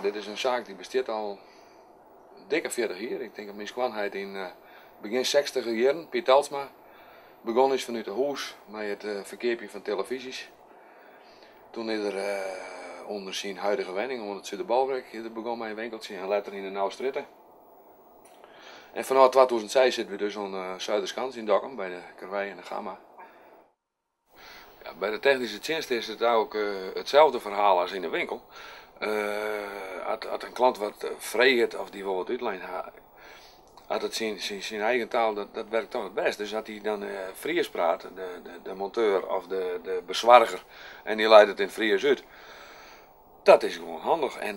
dit is een zaak die bestaat al dikke 40 jaar. Ik denk dat mijn schoonheid in begin 60 jaren, Piet Talsma, begonnen is vanuit het huis met het verkeerpje van televisies. Toen is er onder zijn huidige wenning, onder het Zuiderbalwerk, begon mijn winkeltje en later in de Nauwstritte. En vanaf 2006 zitten we dus aan Zuiderskans in Dokkum, bij de Karwei en de Gamma. Ja, bij de technische dienst is het ook hetzelfde verhaal als in de winkel. Als een klant wat vreegt of die wil wat uitlijnen, had het zijn eigen taal, dat werkt toch het best. Dus als hij dan Fries praat, de monteur of de bezwarger, en die leidt het in Fries uit, dat is gewoon handig en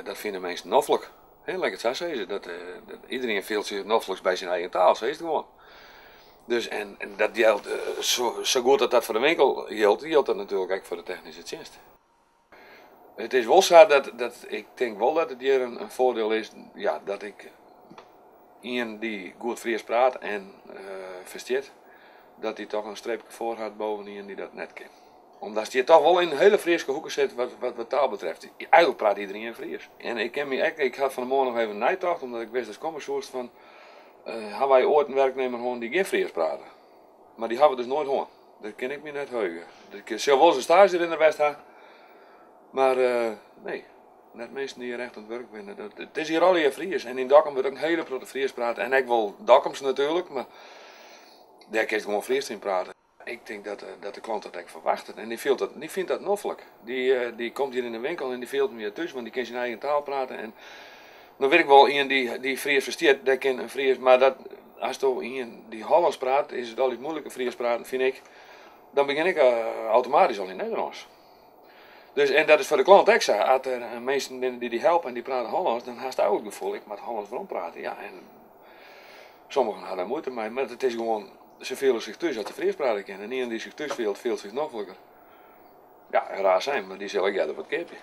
dat vinden mensen noffelijk. Lekker het zo zeggen, iedereen voelt zich noffelijks bij zijn eigen taal, zo is het gewoon. Dus, en dat geldt, zo goed dat voor de winkel geldt dat natuurlijk ook voor de technische dienst. Het is wel zo dat ik denk wel dat het hier een voordeel is, ja, dat ik iemand die goed Fries praat en versteert, dat hij toch een streepje voor had boven iemand die dat net kent. Omdat hij toch wel in een hele Friese hoeken zit wat taal betreft. Eigenlijk praat iedereen in Fries. En ik had vanmorgen nog even een nijtocht, omdat ik wist dat kommersoort van, hebben wij ooit een werknemer gewoon die geen Fries praten. Maar die hebben we dus nooit gehoord. Dat ken ik me net heugen. Ik zal wel eens een stage in de West hebben. Maar nee, net mensen die hier echt aan het werk zijn. Het is hier al hier Fries. En in Dokkum wordt ook een hele grote Fries praten. En ik wil Dokkums natuurlijk, maar daar kan je gewoon Fries in praten. Ik denk dat de klant dat echt verwacht. En die vindt dat noffelijk. Die komt hier in de winkel en die vindt hem weer tussen, want die kan zijn eigen taal praten. En dan weet ik wel, iemand die Fries versteert, dat kan een Fries. Maar als er iemand die Hollands praat, is het al iets moeilijker Fries praten, vind ik. Dan begin ik automatisch al in Nederlands. Dus, en dat is voor de klant extra. Als er mensen binnen die helpen en die praten Hollands, dan haast ook het gevoel, ik moet Hollands waarom praten. Ja, en sommigen hebben daar moeite mee, maar het is gewoon, ze voelen zich thuis als de Fries praten kennen. En iemand die zich thuis voelt zich noffelijker. Ja, raar zijn, maar die zal ik jij wat keertje.